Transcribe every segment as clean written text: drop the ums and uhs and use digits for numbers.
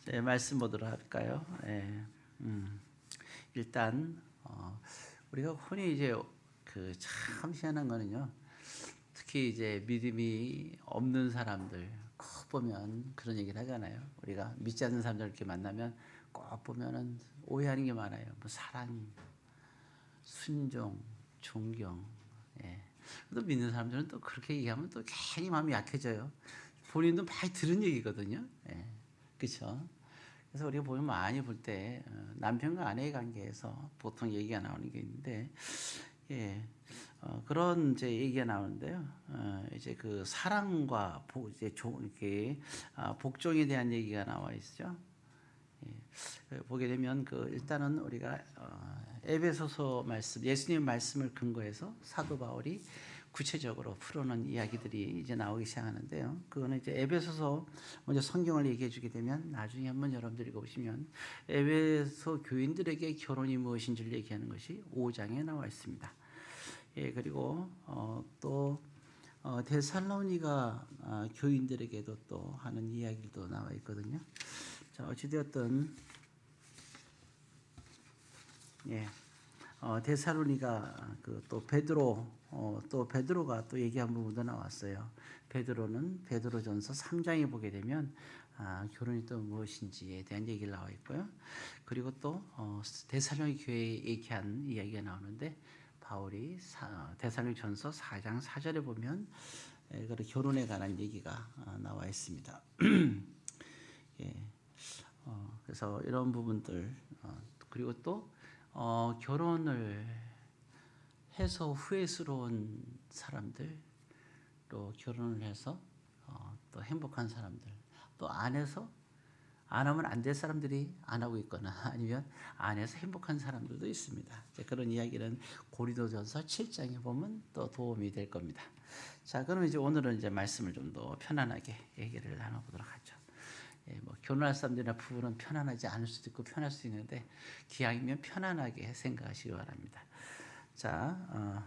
네, 말씀 보도록 할까요? 예, 일단 우리가 흔히 이제 그 참 희한한 거는요. 특히 이제 믿음이 없는 사람들 꼭 보면 그런 얘기를 하잖아요. 우리가 믿지 않는 사람들 이렇게 만나면 꼭 보면은 오해하는 게 많아요. 뭐 사랑, 순종, 존경. 예. 또 믿는 사람들은 또 그렇게 얘기하면 또 괜히 마음이 약해져요. 본인도 많이 들은 얘기거든요. 예. 그렇죠? 그래서 우리가 보면 많이 볼 때 남편과 아내의 관계에서 보통 얘기가 나오는 게 있는데, 예, 그런 이제 얘기가 나오는데요. 이제 그 사랑과 이제 이렇게 복종에 대한 얘기가 나와 있죠. 예, 보게 되면 그 일단은 우리가 에베소서 말씀, 예수님 말씀을 근거해서 사도 바울이 구체적으로 풀어놓은 이야기들이 이제 나오기 시작하는데요. 그거는 이제 에베소서 먼저 성경을 얘기해 주게 되면 나중에 한번 여러분들이 보시면 에베소 교인들에게 결혼이 무엇인지를 얘기하는 것이 5장에 나와 있습니다. 예, 그리고 또 데살로니가 교인들에게도 또 하는 이야기도 나와 있거든요. 자, 어찌되었든 예, 데살로니가 그 또 베드로 또 베드로가 또 얘기한 부분도 나왔어요. 베드로는 베드로전서 3장에 보게 되면 결혼이 또 무엇인지에 대한 얘기를 나와 있고요. 그리고 또 데살로니 교회에 얘기한 이야기가 나오는데 바울이 데살로니전서 4장 4절에 보면 결혼에 관한 얘기가 나와 있습니다. 예. 그래서 이런 부분들 그리고 또 결혼을 해서 후회스러운 사람들 또 결혼을 해서 또 행복한 사람들 또 안에서 안 하면 안 될 사람들이 안 하고 있거나 아니면 안에서 행복한 사람들도 있습니다. 그런 이야기는 고린도전서 7장에 보면 또 도움이 될 겁니다. 자, 그럼 이제 오늘은 이제 말씀을 좀 더 편안하게 얘기를 나눠보도록 하죠. 예, 뭐 결혼할 사람들이나 부부는 편안하지 않을 수도 있고 편할 수 있는데 기왕이면 편안하게 생각하시기 바랍니다. 자,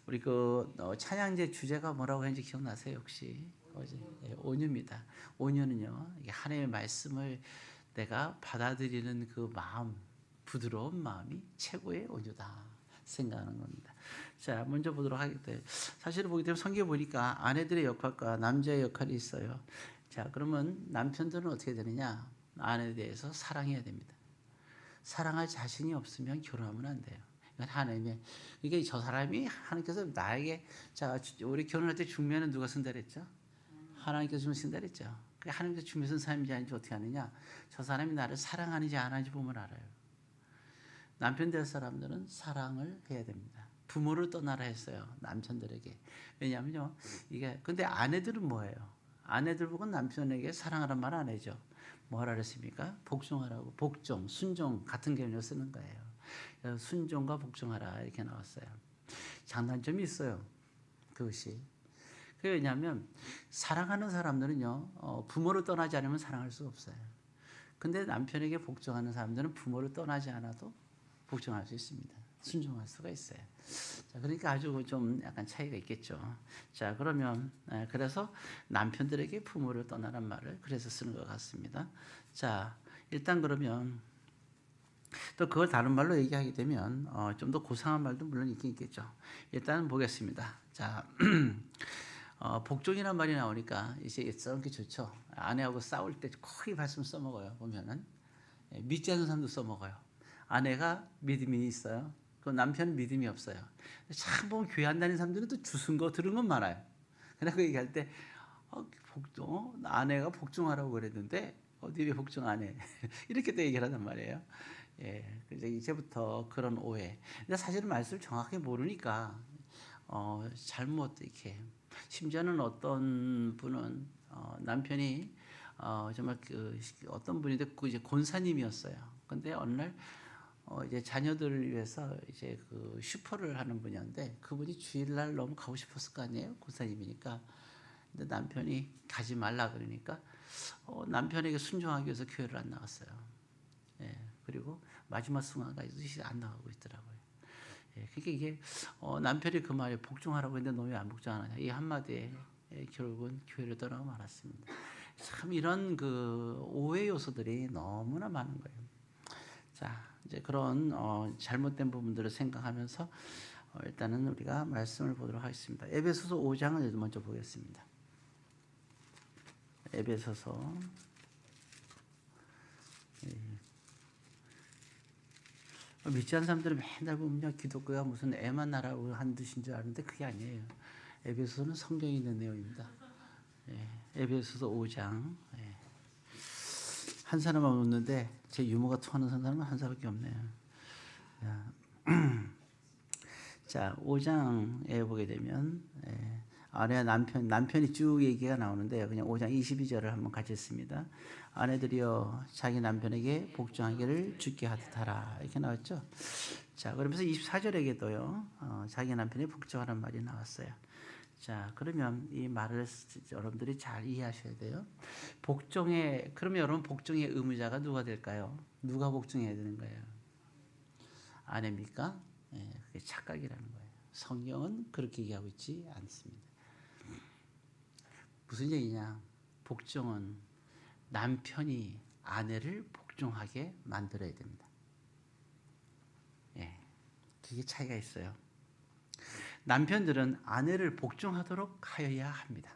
우리 그 찬양제 주제가 뭐라고 했는지 기억나세요 혹시? 어제 온유입니다. 온유는요, 하나님의 말씀을 내가 받아들이는 그 마음, 부드러운 마음이 최고의 온유다 생각하는 겁니다. 자, 먼저 보도록 하겠습니다. 사실 보기 때문에 성경 보니까 아내들의 역할과 남자의 역할이 있어요. 자, 그러면 남편들은 어떻게 되느냐? 아내에 대해서 사랑해야 됩니다. 사랑할 자신이 없으면 결혼하면 안 돼요. 이건 하나님의, 이게 저 사람이 하나님께서 나에게, 자, 우리 결혼할 때 중매는 누가 쓴다 그랬죠? 하나님께서 주면 쓴다 그랬죠. 하나님께서 주면 쓴 사람인지 아닌지 어떻게 아느냐? 저 사람이 나를 사랑하는지 안 하는지 보면 알아요. 남편 될 사람들은 사랑을 해야 됩니다. 부모를 떠나라 했어요. 남편들에게. 왜냐하면요, 이게, 근데 아내들은 뭐예요? 아내들 보고 남편에게 사랑하란 말 안 해죠. 뭐라 그랬습니까? 복종하라고. 복종, 순종 같은 개념을 쓰는 거예요. 순종과 복종하라 이렇게 나왔어요. 장단점이 있어요. 그것이. 그게 왜냐하면 사랑하는 사람들은요, 부모를 떠나지 않으면 사랑할 수 없어요. 근데 남편에게 복종하는 사람들은 부모를 떠나지 않아도 복종할 수 있습니다. 순종할 수가 있어요. 자, 그러니까 아주 좀 약간 차이가 있겠죠. 자, 그러면 그래서 남편들에게 부모를 떠나란 말을 그래서 쓰는 것 같습니다. 자, 일단 그러면 또 그걸 다른 말로 얘기하게 되면 좀 더 고상한 말도 물론 있긴 있겠죠. 일단 보겠습니다. 자, 복종이란 말이 나오니까 이제 써먹기 좋죠. 아내하고 싸울 때 거의 말씀 써먹어요. 보면은 믿지 않는 사람도 써먹어요. 아내가 믿음이 있어요. 그 남편은 믿음이 없어요. 참 보면 교회 안 다니는 사람들은 또 주순 거 들은 건 많아요. 그러나 그 얘기할 때 복종, 아내가 복종하라고 그랬는데 어디 왜 복종 안 해? 이렇게 또 얘기를 하단 말이에요. 예, 그래서 이제부터 그런 오해. 근데 사실은 말씀을 정확하게 모르니까 잘못 이렇게 심지어는 어떤 분은 남편이 정말 그 어떤 분인데 그 이제 권사님이었어요. 근데 어느 날 이제 자녀들을 위해서 이제 그 슈퍼를 하는 분이었는데 그분이 주일날 너무 가고 싶었을 거 아니에요, 권사님이니까. 근데 남편이 가지 말라 그러니까 남편에게 순종하기 위해서 교회를 안 나갔어요. 예, 그리고 마지막 순간까지도 안 나가고 있더라고요. 예, 그러니까 이게 남편이 그 말에 복종하라고 했는데 너 왜 안 복종하느냐 이 한마디에 결국은 교회를 떠나고 말았습니다. 참 이런 그 오해 요소들이 너무나 많은 거예요. 자, 이제 그런 잘못된 부분들을 생각하면서 일단은 우리가 말씀을 보도록 하겠습니다. 에베소서 5장을 먼저 보겠습니다. 에베소서 믿지 않는 사람들은 맨날 보면 기독교가 무슨 애만 나라고 한 뜻인 줄 아는데 그게 아니에요. 에베소서는 성경에 있는 내용입니다. 에베소서 5장. 한 사람만 웃는데 제 유머가 통하는 사람은 한 사람밖에 없네요. 자, 5장에 보게 되면 아내 남편이 쭉 얘기가 나오는데요. 그냥 5장 22절을 한번 같이 읽습니다. 아내들이여 자기 남편에게 복종하기를 주께 하듯 하라. 이렇게 나왔죠. 자, 그러면서 24절에게도요. 자기 남편이 복종하라는 말이 나왔어요. 자, 그러면 이 말을 여러분들이 잘 이해하셔야 돼요. 그러면 여러분 복종의 의무자가 누가 될까요? 누가 복종해야 되는 거예요? 아내입니까? 그게 착각이라는 거예요. 성경은 그렇게 얘기하고 있지 않습니다. 무슨 얘기냐? 복종은 남편이 아내를 복종하게 만들어야 됩니다. 그게 차이가 있어요. 남편들은 아내를 복종하도록 하여야 합니다.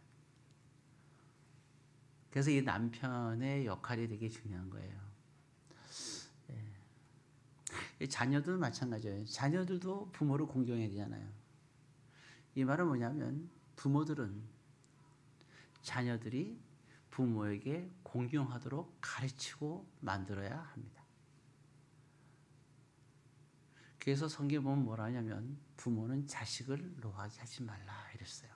그래서 이 남편의 역할이 되게 중요한 거예요. 자녀들도 마찬가지예요. 자녀들도 부모를 공경해야 되잖아요. 이 말은 뭐냐면 부모들은 자녀들이 부모에게 공경하도록 가르치고 만들어야 합니다. 그래서 성경에 보면 뭐라 하냐면 부모는 자식을 노하게 하지 말라 이랬어요.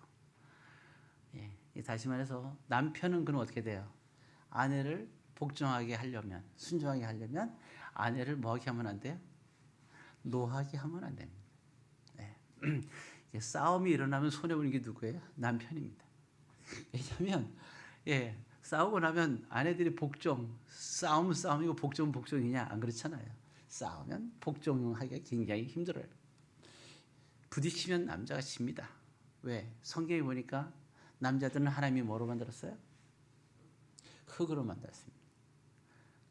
다시 말해서 남편은 그럼 어떻게 돼요? 아내를 복종하게 하려면, 순종하게 하려면 아내를 뭐하게 하면 안 돼요? 노하게 하면 안 됩니다. 싸움이 일어나면 손해보는 게 누구예요? 남편입니다. 왜냐하면 싸우고 나면 아내들이 싸움은 싸움이고 복종은 복종이냐? 안 그렇잖아요. 싸우면 복종하기가 굉장히 힘들어요. 부딪히면 남자가 집니다. 왜? 성경에 보니까 남자들은 하나님이 뭐로 만들었어요? 흙으로 만들었습니다.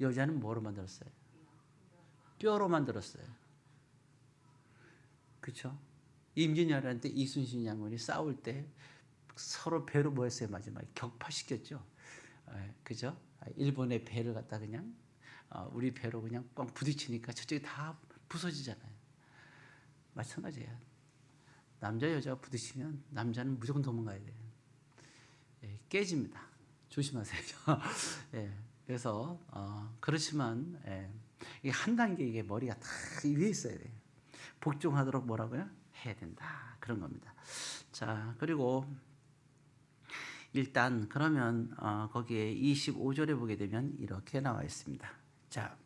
여자는 뭐로 만들었어요? 뼈로 만들었어요. 그렇죠? 임진왜란 때 이순신 장군이 싸울 때 서로 배로 뭐 했어요? 마지막에 격파시켰죠. 그죠? 일본의 배를 갖다 그냥 우리 배로 그냥 꽝 부딪히니까 저쪽이 다 부서지잖아요. 마찬가지예요. 남자 여자가 부딪히면 남자는 무조건 도망가야 돼요. 깨집니다. 조심하세요. 그래서 그렇지만 이게 한 단계 이게 머리가 다 위에 있어야 돼요. 복종하도록 뭐라고요? 해야 된다. 그런 겁니다. 자, 그리고 일단 그러면 거기에 25절에 보게 되면 이렇게 나와 있습니다. 자,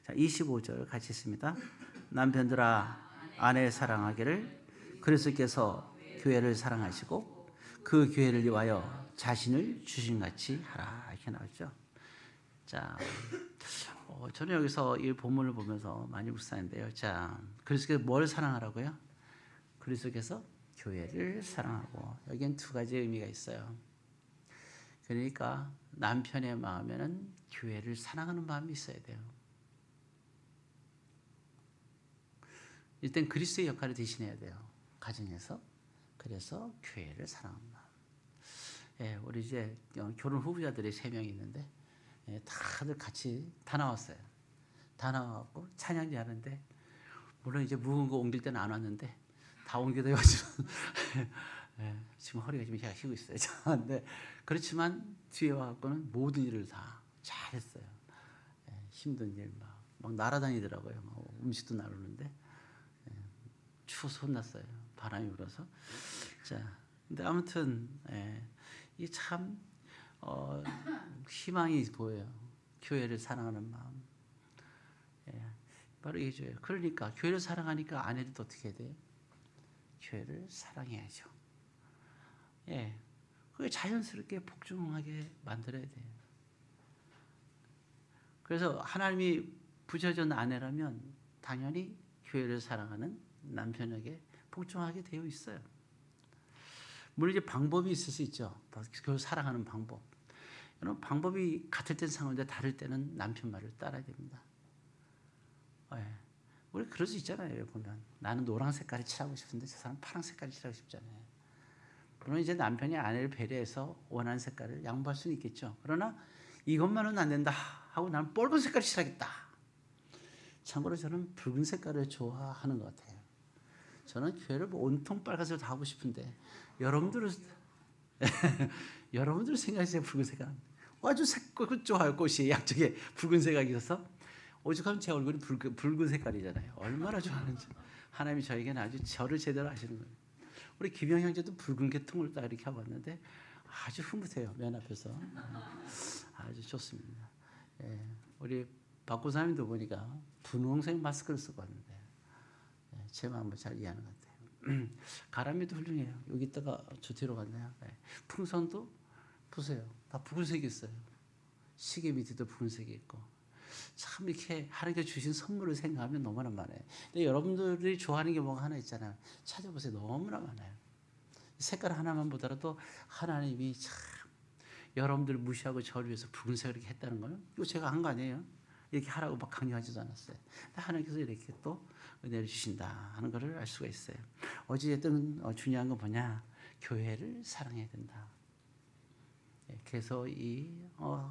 자 25절 같이 있습니다. 남편들아 아내 사랑하기를 그리스도께서 교회를 사랑하시고 그 교회를 위하여 자신을 주신같이 하라 이렇게 나왔죠. 자, 저는 여기서 이 본문을 보면서 많이 묵상했는데요. 자, 그리스도께서 뭘 사랑하라고요? 그리스도께서 교회를 사랑하고 여기엔 두 가지 의미가 있어요. 그러니까 남편의 마음에는 교회를 사랑하는 마음이 있어야 돼요. 일단 그리스도의 역할을 대신해야 돼요. 가정에서. 그래서 교회를 사랑하는 마음. 우리 이제 결혼 후보자들이 3명이 있는데 다들 같이 다 나왔어요. 다 나와갖고 찬양지 하는데 물론 이제 묵은 거 옮길 때는 안 왔는데 다 옮겨도 지금 지금 허리가 좀 쉬고 있어요. 근데 그렇지만 뒤에 와갖고는 모든 일을 다 잘했어요. 힘든 일 막 날아다니더라고요. 막 음식도 나르는데 추워서 혼났어요. 바람이 불어서. 자, 근데 아무튼 이 참 희망이 보여요. 교회를 사랑하는 마음. 바로 이게 그러니까 교회를 사랑하니까 아내도 어떻게 해야 돼요? 교회를 사랑해야죠. 그게 자연스럽게 복종하게 만들어야 돼요. 그래서 하나님이 부여준 아내라면 당연히 교회를 사랑하는 남편에게 복종하게 되어 있어요. 물론 이제 방법이 있을 수 있죠. 교회 사랑하는 방법. 여러분 방법이 같을 땐 상관인데 다를 때는 남편 말을 따라야 됩니다. 예. 우리 그럴 수 있잖아요. 보면 나는 노란 색깔을 칠하고 싶은데 저 사람 파란 색깔을 칠하고 싶잖아요. 물론 이제 남편이 아내를 배려해서 원하는 색깔을 양보할 수는 있겠죠. 그러나 이것만은 안 된다 하고 나는 빨간 색깔을 칠하겠다. 참고로 저는 붉은 색깔을 좋아하는 것 같아요. 저는 교회를 온통 빨간색으로 다 하고 싶은데 여러분들은 여러분들 생각하세요. 붉은 색깔 아주 색깔 좋아요. 꽃이 양쪽에 붉은 색깔이 있어서 오죽하면 제 얼굴이 붉은 색깔이잖아요. 얼마나 좋아하는지 하나님이 저에게는 아주 저를 제대로 아시는 거예요. 우리 김영 형제도 붉은 계통을 딱 이렇게 하고 왔는데 아주 흐뭇해요. 맨 앞에서 아주 좋습니다. 예, 우리 박구사님도 보니까 분홍색 마스크를 쓰고 왔는데 예, 제 마음을 잘 이해하는 것 같아요. 가람이도 훌륭해요. 여기 있다가 저 뒤로 갔네요. 예, 풍선도 보세요. 다 붉은색이 있어요. 시계 밑에도 붉은색이 있고 참 이렇게 하나님께 주신 선물을 생각하면 너무나 많아요. 근데 여러분들이 좋아하는 게 뭐가 하나 있잖아요. 찾아보세요. 너무나 많아요. 색깔 하나만 보더라도 하나님이 참 여러분들 무시하고 저를 위해서 붉은색을 이렇게 했다는 거예요. 이거 제가 한 거 아니에요. 이렇게 하라고 막 강요하지도 않았어요. 근데 하나님께서 이렇게 또 은혜를 주신다 하는 것을 알 수가 있어요. 어찌됐든 중요한 건 뭐냐? 교회를 사랑해야 된다. 그래서 이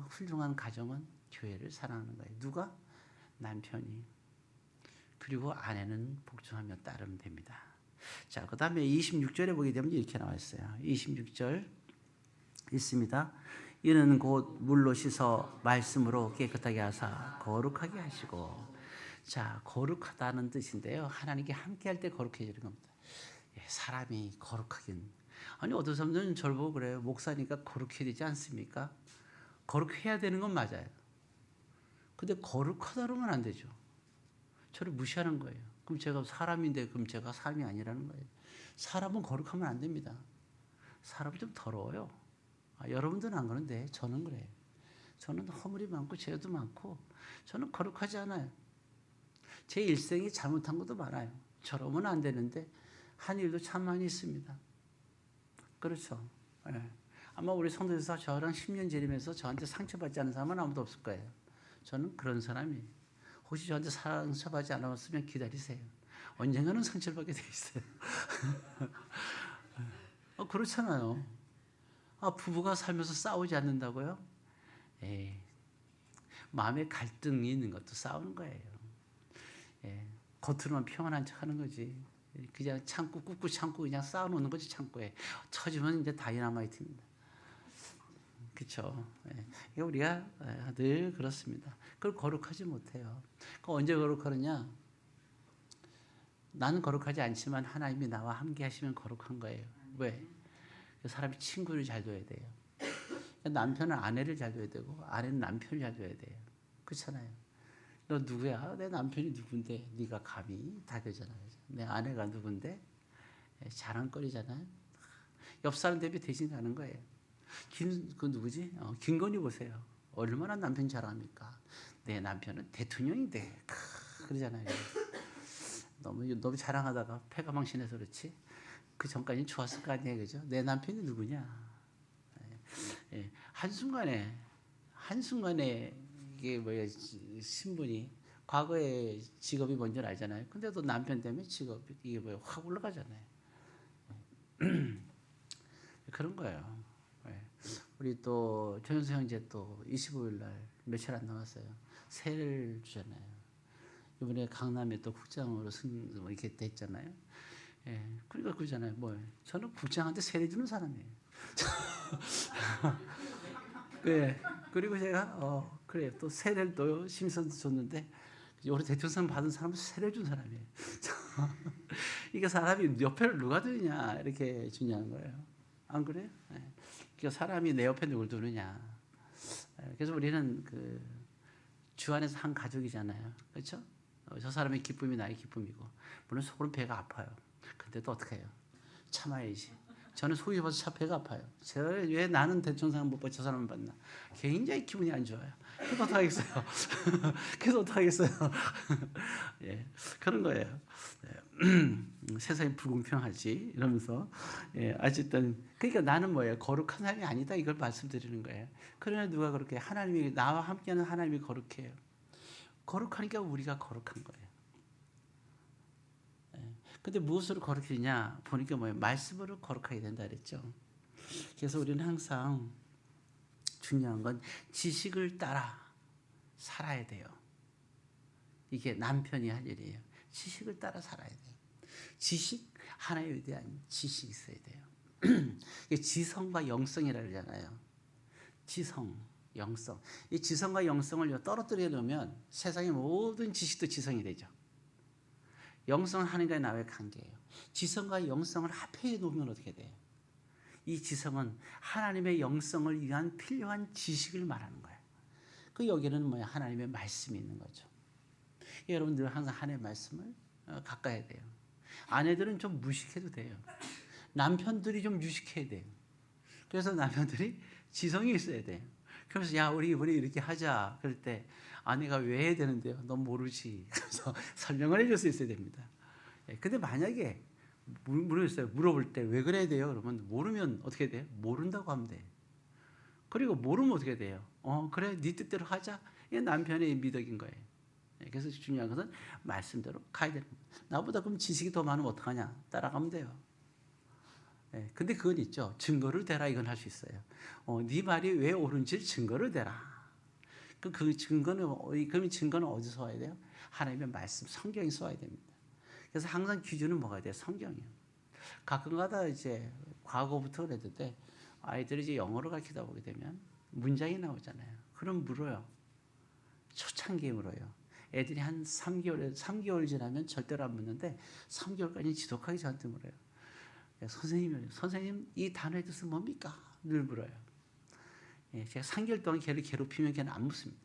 훌륭한 가정은 교회를 사랑하는 거예요. 누가? 남편이. 그리고 아내는 복종하며 따르면 됩니다. 자, 그 다음에 26절에 보게 되면 이렇게 나와 있어요. 26절 있습니다. 이는 곧 물로 씻어 말씀으로 깨끗하게 하사 거룩하게 하시고. 자, 거룩하다는 뜻인데요. 하나님께 함께할 때 거룩해지는 겁니다. 사람이 거룩하긴. 아니 어떤 사람들은 저를 보고 그래요. 목사니까 거룩해야 되지 않습니까? 거룩해야 되는 건 맞아요. 근데 거룩하다 그러면 안 되죠. 저를 무시하는 거예요. 그럼 제가 사람인데 그럼 제가 사람이 아니라는 거예요. 사람은 거룩하면 안 됩니다. 사람은 좀 더러워요. 여러분들은 안 그런데 저는 그래요. 저는 허물이 많고 죄도 많고 저는 거룩하지 않아요. 제 일생이 잘못한 것도 많아요. 저러면 안 되는데 한 일도 참 많이 있습니다. 그렇죠. 네. 아마 우리 성도에서 저랑 10년 지내면서 저한테 상처받지 않은 사람은 아무도 없을 거예요. 저는 그런 사람이에요. 혹시 저한테 상처받지 않았으면 기다리세요. 언젠가는 상처를 받게 돼 있어요. 그렇잖아요. 부부가 살면서 싸우지 않는다고요? 에이, 마음에 갈등이 있는 것도 싸우는 거예요. 겉으로만 평안한 척 하는 거지. 그냥 참고 꾹꾹 참고 그냥 쌓아놓는 거지. 창고에 터지면 이제 다이너마이트입니다. 그렇죠. 우리가 늘 그렇습니다. 그걸 거룩하지 못해요. 언제 거룩하느냐? 나는 거룩하지 않지만 하나님이 나와 함께 하시면 거룩한 거예요. 왜? 사람이 친구를 잘 둬야 돼요. 남편은 아내를 잘 둬야 되고 아내는 남편을 잘 둬야 돼요. 그렇잖아요. 너 누구야? 내 남편이 누군데 네가 감히 다 되잖아요. 내 아내가 누군데 자랑거리잖아요. 옆 사람 대비 대신 가는 거예요. 그 누구지? 김건희 보세요. 얼마나 남편 자랑합니까? 내 남편은 대통령인데 그러잖아요. 너무 자랑하다가 폐가 망신해서 그렇지. 그 전까지는 좋았을 거 아니에요, 그죠? 내 남편이 누구냐? 한순간에 이게 뭐야 신분이 과거에 직업이 뭔지 알잖아요. 근데 또 남편 때문에 직업이 이게 뭐야 확 올라가잖아요. 그런 거예요. 우리 또 조현수 형제 또 25일 날 며칠 안 남았어요. 세를 주잖아요. 이번에 강남에 또 국장으로 이렇게 됐잖아요. 그러니까 그러잖아요. 저는 국장한테 세례 주는 사람이에요. 그리고 제가 그래 또 세례를 또 심선도 줬는데 올해 대통령 받은 사람은 세례 준 사람이에요. 이게 사람이 옆에를 누가 두느냐 이렇게 중요한 거예요. 안 그래요? 그러니까 사람이 내 옆에 누굴 두느냐. 그래서 우리는 주 안에서 한 가족이잖아요. 그렇죠? 저 사람의 기쁨이 나의 기쁨이고 물론 속으로는 배가 아파요. 근데 또 어떻게 해요? 참아야지. 저는 속이 벌써 차 배가 아파요. 왜 나는 대청상 못 받고 저 사람은 받나. 굉장히 기분이 안 좋아요. 그래도 어떡하겠어요. 그래도 어떡하겠어요. 예, 그런 거예요. 세상이 불공평하지 이러면서 어쨌든 그러니까 나는 뭐예요? 거룩한 삶이 아니다 이걸 말씀드리는 거예요. 그러나 누가 그렇게 하나님이 나와 함께하는 하나님이 거룩해요. 거룩하니까 우리가 거룩한 거예요. 근데 무엇으로 거룩해지냐 보니까 뭐예요? 말씀으로 거룩하게 된다 그랬죠. 그래서 우리는 항상 중요한 건 지식을 따라 살아야 돼요. 이게 남편이 할 일이에요. 지식을 따라 살아야 돼요. 지식, 하나님에 대한 지식이 있어야 돼요. 지성과 영성이라고 그러잖아요. 지성, 영성. 이 지성과 영성을 떨어뜨려 놓으면 세상의 모든 지식도 지성이 되죠. 영성은 하나님과의 나와의 관계예요. 지성과 영성을 합해 놓으면 어떻게 돼요? 이 지성은 하나님의 영성을 위한 필요한 지식을 말하는 거예요. 그 여기는 뭐야? 하나님의 말씀이 있는 거죠. 여러분들 항상 하나님의 말씀을 가까이 돼요. 아내들은 좀 무식해도 돼요. 남편들이 좀 유식해야 돼요. 그래서 남편들이 지성이 있어야 돼요. 그래서 야 우리 이렇게 하자. 그럴 때 아내가 왜 해야 되는데요? 넌 모르지. 그래서 설명을 해줄 수 있어야 됩니다. 근데 만약에 물어볼 때 왜 그래야 돼요? 그러면 모르면 어떻게 돼요? 모른다고 하면 돼요. 그리고 모르면 어떻게 돼요? 그래 네 뜻대로 하자. 이게 남편의 미덕인 거예요. 그래서 중요한 것은 말씀대로 가야 되는 거예요. 나보다 그럼 지식이 더 많으면 어떡하냐? 따라가면 돼요. 근데 그건 있죠. 증거를 대라 이건 할 수 있어요. 네 말이 왜 옳은지 증거를 대라. 그 증거는 그러면 증거는 어디서 와야 돼요? 하나님의 말씀, 성경에서 와야 됩니다. 그래서 항상 기준은 뭐가 돼요? 성경이에요. 가끔가다 이제 과거부터 그랬는데 아이들이 이제 영어를 가르치다 보게 되면 문장이 나오잖아요. 그럼 물어요. 초창기에 물어요. 애들이 한 3개월 지나면 절대로 안 묻는데 3개월까지 지독하게 저한테 물어요. 선생님 이 단어의 뜻은 뭡니까? 늘 물어요. 제가 3개월 동안 걔를 괴롭히면 걔는 안 묻습니다.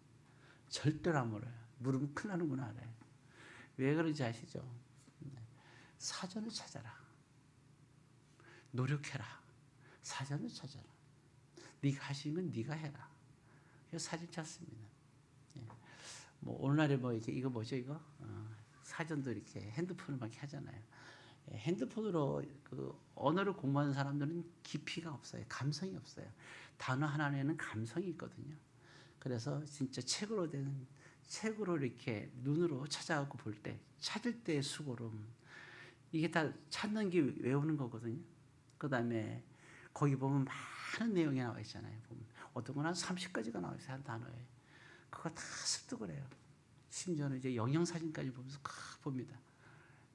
절대로 안 물어요. 물으면 큰일 나는구나 알아요. 왜 그런지 아시죠? 사전을 찾아라. 노력해라. 사전을 찾아라. 네가 할 수 있는 건 네가 해라. 그래서 사전 찾습니다. 뭐 오늘날에 뭐 이거 뭐죠 이거? 사전도 이렇게 핸드폰을 막 하잖아요. 핸드폰으로 그 언어를 공부하는 사람들은 깊이가 없어요. 감성이 없어요. 단어 하나에는 감성이 있거든요. 그래서 진짜 책으로 이렇게 눈으로 찾아갖고 볼 때, 찾을 때의 수고름, 이게 다 찾는 게 외우는 거거든요. 그 다음에 거기 보면 많은 내용이 나와 있잖아요. 보면 어떤 건 한 30가지가 나와 있어요. 한 단어에. 그거 다 습득을 해요. 심지어는 이제 영양사진까지 보면서 봅니다.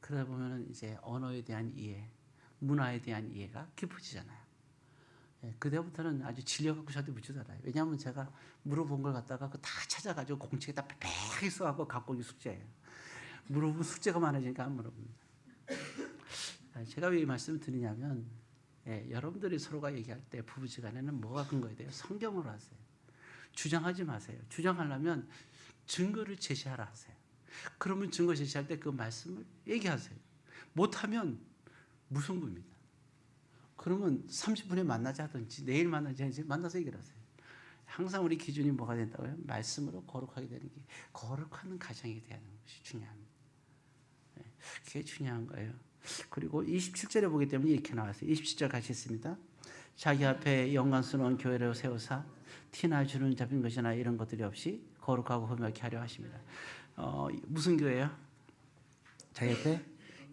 그러다 보면은 이제 언어에 대한 이해, 문화에 대한 이해가 깊어지잖아요. 그때부터는 아주 질려갖고 저한테 묻지잖아요. 왜냐하면 제가 물어본 걸 갖다가 다 찾아가지고 공책에 다 빽빽 써갖고 갖고 오기 숙제예요. 물어보면 숙제가 많아지니까 안 물어봅니다. 제가 왜 이 말씀을 드리냐면 여러분들이 서로가 얘기할 때 부부지간에는 뭐가 근거해야 돼요? 성경으로 하세요. 주장하지 마세요. 주장하려면 증거를 제시하라 하세요. 그러면 증거 제시할 때 그 말씀을 얘기하세요. 못하면 무승부입니다. 그러면 30분에 만나자 하든지 내일 만나자 하든지 만나서 얘기를 하세요. 항상 우리 기준이 뭐가 된다고요? 말씀으로 거룩하게 되는 게 거룩한 가정이 되는 것이 중요합니다. 그게 중요한 거예요. 그리고 27절에 보기 때문에 이렇게 나왔어요. 27절 같이 있습니다. 자기 앞에 영광스러운 교회를 세우사 티나 주는 잡힌 것이나 이런 것들이 없이 거룩하고 흠하게 하려 하십니다. 무슨 교회요? 자기 앞에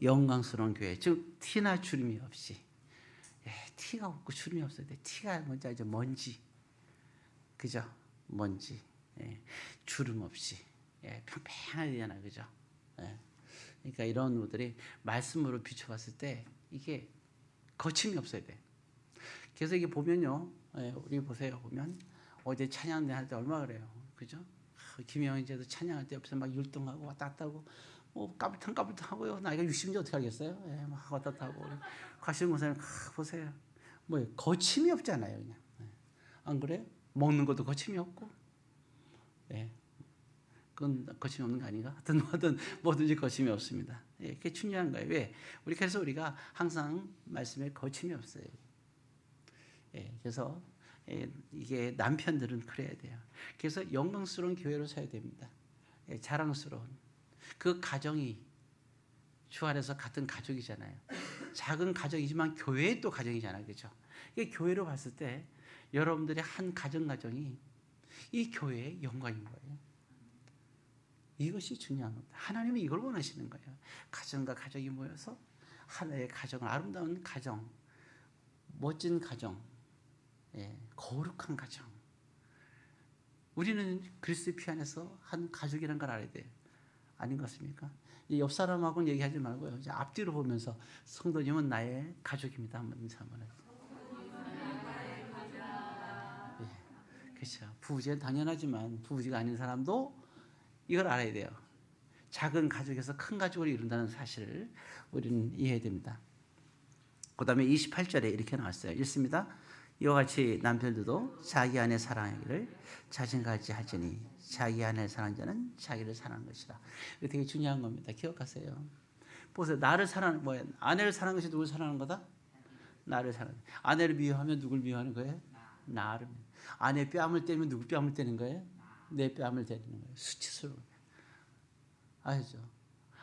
영광스러운 교회, 즉 티나 주름이 없이. 티가 없고 주름이 없어야 돼. 티가 뭔지 알죠? 먼지, 그죠? 먼지, 주름 없이, 평평하게 되잖아요, 그죠? 그러니까 이런 것들이 말씀으로 비춰봤을 때 이게 거침이 없어야 돼. 그래서 이게 보면요, 우리 보세요, 보면 어제 찬양 할 때 얼마 그래요, 그죠? 김영희제도 찬양할 때 옆에서 막 율동하고 왔다 갔다 하고 뭐 까불탕하고요. 나이가 60인데 어떻게 하겠어요? 막 왔다 갔다 하고 가시는 권사님 보세요. 뭐 거침이 없잖아요, 그냥. 안 그래요? 먹는 것도 거침이 없고, 그건 거침이 없는 거 아닌가? 하여튼 뭐든지 거침이 없습니다. 그게 중요한 거예요. 왜? 그래서 우리가 항상 말씀에 거침이 없어요. 그래서 이게 남편들은 그래야 돼요. 그래서 영광스러운 교회로 서야 됩니다. 자랑스러운 그 가정이 주 안에서 같은 가족이잖아요. 작은 가정이지만 교회의 또 가정이잖아요, 그렇죠? 이게 교회로 봤을 때 여러분들의 한 가정이 이 교회의 영광인 거예요. 이것이 중요한 겁니다. 하나님은 이걸 원하시는 거예요. 가정과 가족이 모여서 하나의 가정을, 아름다운 가정, 멋진 가정, 거룩한 가정. 우리는 그리스도의 피 안에서 한 가족이라는 걸 알아야 돼요. 아닌 것 같습니까? 옆 사람하고는 얘기하지 말고요. 이제 앞뒤로 보면서 성도님은 나의 가족입니다. 한번 인사 한번 해요. 그렇죠. 부부지는 당연하지만 부부지가 아닌 사람도 이걸 알아야 돼요. 작은 가족에서 큰 가족을 이룬다는 사실을 우리는 이해해야 됩니다. 그 다음에 28절에 이렇게 나왔어요. 읽습니다. 이와 같이 남편들도 자기 아내 사랑하기를 자신같이 하지니 자기 아내 사랑하는 자는 자기를 사랑하는 것이다. 이거 되게 중요한 겁니다. 기억하세요. 보세요. 나를 사랑하는 뭐예요? 아내를 사랑하는 것이 누굴 사랑하는 거다? 나를 사랑하는. 아내를 미워하면 누굴 미워하는 거예요? 나를. 아내 뺨을 때리면 누구 뺨을 때리는 거예요? 내 뺨을 때리는 거예요. 수치스러워요. 아시죠?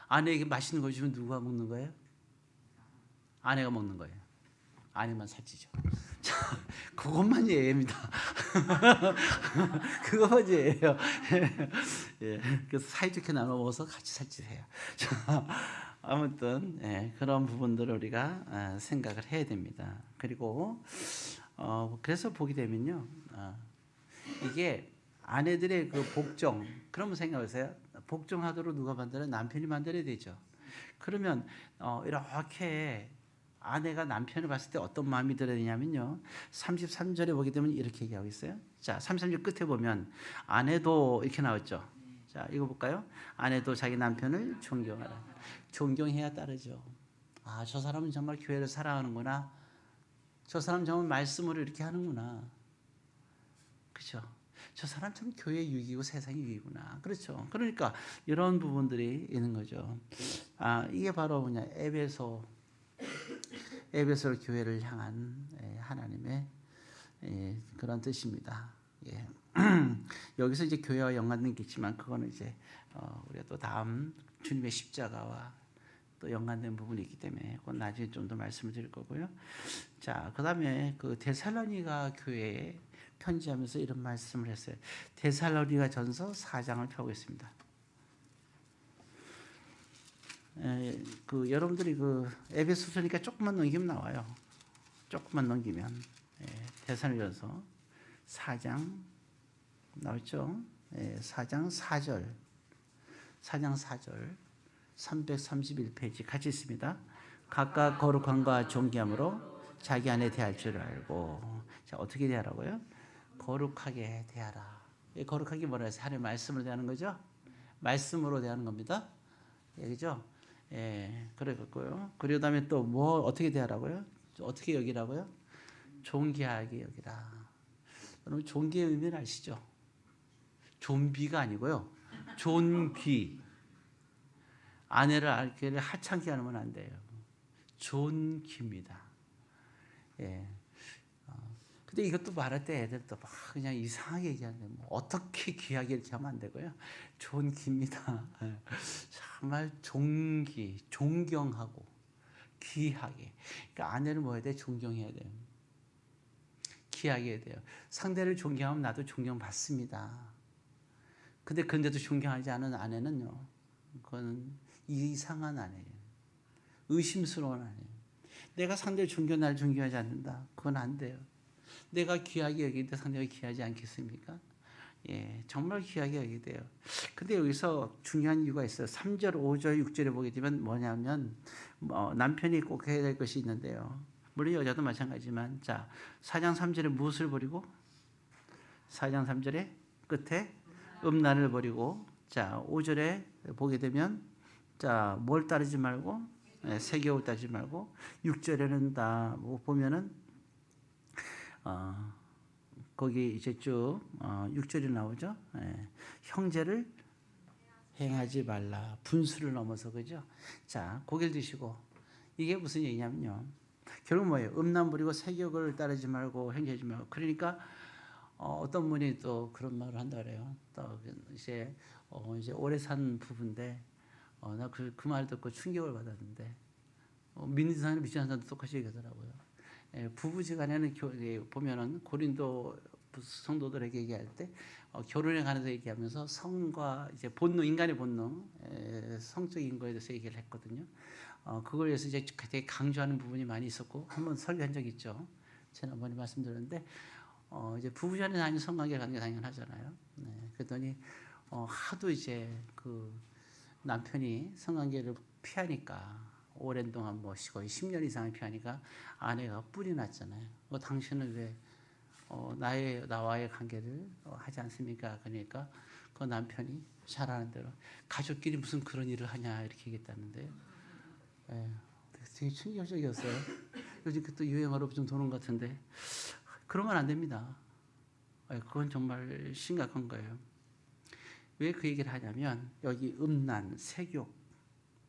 아내에게 맛있는 거 주면 누가 먹는 거예요? 아내가 먹는 거예요. 아내만 살찌죠. 자, 그것만 예입니다. 그것만 예예요. 그래서 사이좋게 나눠 먹어서 같이 살찌세요. 자, 아무튼 그런 부분들을 우리가 생각을 해야 됩니다. 그리고 그래서 보게 되면요, 이게 아내들의 그 복종, 그러면 생각하세요. 복종하도록 누가 만들어요? 남편이 만들어야 되죠. 그러면 이렇게 아내가 남편을 봤을 때 어떤 마음이 들어야 되냐면요, 33절에 보게 되면 이렇게 얘기하고 있어요. 자, 33절 끝에 보면 아내도 이렇게 나왔죠. 자, 읽어볼까요? 아내도 자기 남편을 존경하라. 존경해야 따르죠. 아, 저 사람은 정말 교회를 사랑하는구나. 저 사람 정말 말씀으로 이렇게 하는구나. 그렇죠? 저 사람 참 교회 유익이고 세상이 유익이구나. 그렇죠? 그러니까 이런 부분들이 있는 거죠. 아, 이게 바로 뭐냐, 에베소 교회를 향한 하나님의 그런 뜻입니다. 예. 여기서 이제 교회와 연관된 게 있지만 그거는 이제 우리가 또 다음 주님의 십자가와 또 연관된 부분이 있기 때문에 그건 나중에 좀 더 말씀을 드릴 거고요. 자, 그다음에 그 데살로니가 교회에 편지하면서 이런 말씀을 했어요. 데살로니가 전서 4장을 펴고 있습니다. 그 여러분들이 그 에베소서니까 조금만 넘기면 나와요. 조금만 넘기면 데살로니가서 4장 나왔죠. 4장 4절, 4장 4절, 331페이지 같이 있습니다. 각각 거룩함과 존귀함으로 자기 안에 대할 줄 알고. 자, 어떻게 대하라고요? 거룩하게 대하라. 거룩하게 뭐라 해서 하나님의 말씀으로 대하는 거죠? 말씀으로 대하는 겁니다. 그죠? 그래갖고요. 그리고 다음에 또 뭐 어떻게 대하라고요? 어떻게 여기라고요? 존귀하게 여기라. 여러분 존귀의 의미를 아시죠? 존비가 아니고요. 존귀. 아내를 알기를 하찮게 하면 안 돼요. 존귀입니다. 근데 이것도 말할 때 애들도 막 그냥 이상하게 얘기하는데 뭐 어떻게 귀하게 이렇게 하면 안 되고요. 존귀입니다. 정말 존귀, 존경하고 귀하게. 그러니까 아내를 뭐 해야 돼? 존경해야 돼요. 귀하게 해야 돼요. 상대를 존경하면 나도 존경받습니다. 근데도 존경하지 않은 아내는요, 그건 이상한 아내예요. 의심스러운 아내예요. 내가 상대를 나를 존경하지 않는다. 그건 안 돼요. 내가 귀하게 여기는데 상대가 귀하지 않겠습니까? 정말 귀하게 여기게 돼요. 근데 여기서 중요한 이유가 있어요. 3절, 5절, 6절에 보게 되면 뭐냐면 남편이 꼭 해야 될 것이 있는데요. 물론 여자도 마찬가지지만, 자, 4장 3절에 무엇을 버리고? 4장 3절에 끝에 음란을 버리고, 자, 5절에 보게 되면, 자, 뭘 따르지 말고, 세계를 따르지 말고, 6절에는 다 보면은 거기 이제 쭉 6절이 나오죠. 형제를 행하지 말라. 분수를 넘어서, 그죠? 자, 고개를 드시고, 이게 무슨 얘기냐면요, 결국 뭐예요? 음란 부리고 세욕을 따르지 말고 행하지 말고. 그러니까 어떤 분이 또 그런 말을 한다 그래요. 또 이제 오래 산 부부인데 나 그 말 듣고 충격을 받았는데 믿는 사람 믿지 않는 사람도 똑같이 얘기하더라고요. 부부지간에는 보면은 고린도 성도들에게 얘기할 때 결혼에 관해서 얘기하면서 성과 이제 본능, 인간의 본능, 성적인 거에 대해서 얘기를 했거든요. 그걸 위해서 이제 되게 강조하는 부분이 많이 있었고 한번 설교한 적 있죠. 지난번에 말씀드렸는데 이제 부부간에 아닌 성관계 가는 게 당연하잖아요. 네, 그랬더니 하도 이제 그 남편이 성관계를 피하니까 오랜 동안 거의 10년 이상을 피하니까 아내가 뿔이 났잖아요. 당신은 왜 나와의 관계를 하지 않습니까? 그러니까 그 남편이 잘하는 대로 가족끼리 무슨 그런 일을 하냐 이렇게 얘기했다는데요. 예, 되게 충격적이었어요. 요즘 또 유행어로 좀 도는 것 같은데 그러면 안 됩니다. 그건 정말 심각한 거예요. 왜 그 얘기를 하냐면 여기 음란, 세욕,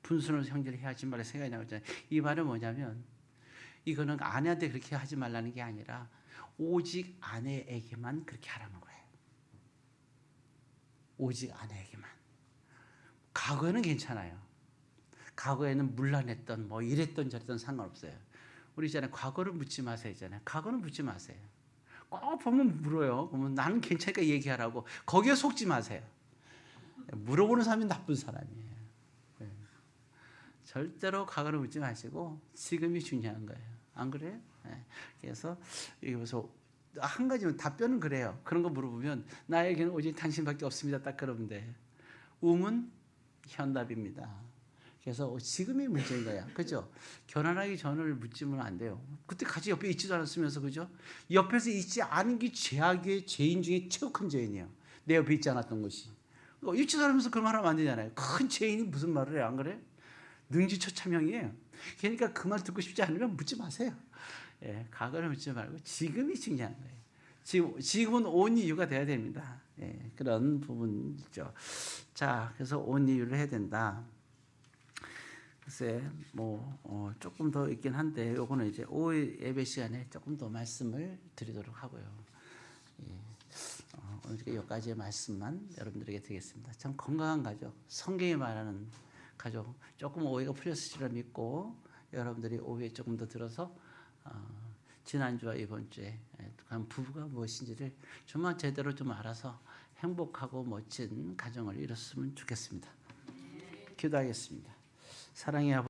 분순을 형제를 해하지 말라 생각이 나고 있잖아요. 이 말은 뭐냐면 이거는 아내한테 그렇게 하지 말라는 게 아니라 오직 아내에게만 그렇게 하라는 거예요. 오직 아내에게만. 과거에는 괜찮아요. 과거에는 문란했던 이랬던 저랬던 상관없어요. 우리 있잖아요. 과거를 묻지 마세요. 있잖아요. 과거는 묻지 마세요. 꼭 보면 물어요. 그러면 나는 괜찮으니까 얘기하라고. 거기에 속지 마세요. 물어보는 사람이 나쁜 사람이에요. 네. 절대로 과거를 묻지 마시고 지금이 중요한 거예요. 안 그래요? 네. 그래서 여기서 한 가지면 답변은 그래요. 그런 거 물어보면 나에게는 오직 당신밖에 없습니다. 딱 그러면 돼. 음은 현답입니다. 그래서 지금이 문제인 거야. 그죠? 결혼하기 전을 묻지면 안 돼요. 그때 같이 옆에 있지도 않았으면서, 그죠? 옆에서 있지 않은 게 죄악의 죄인 중에 최고 큰 죄인이에요. 내 옆에 있지 않았던 것이. 있지도 않으면서 그런 말 하면 안 되잖아요. 큰 죄인이 무슨 말을 해요? 안 그래? 능지처참형이에요. 그러니까 그 말 듣고 싶지 않으면 묻지 마세요. 예, 과거를 묻지 말고 지금이 중요한 거예요. 지금은 온 이유가 돼야 됩니다. 예, 그런 부분이죠. 자, 그래서 온 이유를 해야 된다. 글쎄, 조금 더 있긴 한데, 요거는 이제 오후 예배 시간에 조금 더 말씀을 드리도록 하고요. 예, 오늘 여기까지의 말씀만 여러분들에게 드리겠습니다. 참 건강한 가족, 성경이 말하는 가족, 조금 오해가 풀렸을 줄 믿고, 여러분들이 오해 조금 더 들어서, 지난주와 이번 주에 부부가 무엇인지를 좀만 제대로 좀 알아서 행복하고 멋진 가정을 이뤘으면 좋겠습니다. 기도하겠습니다. 사랑의 아버지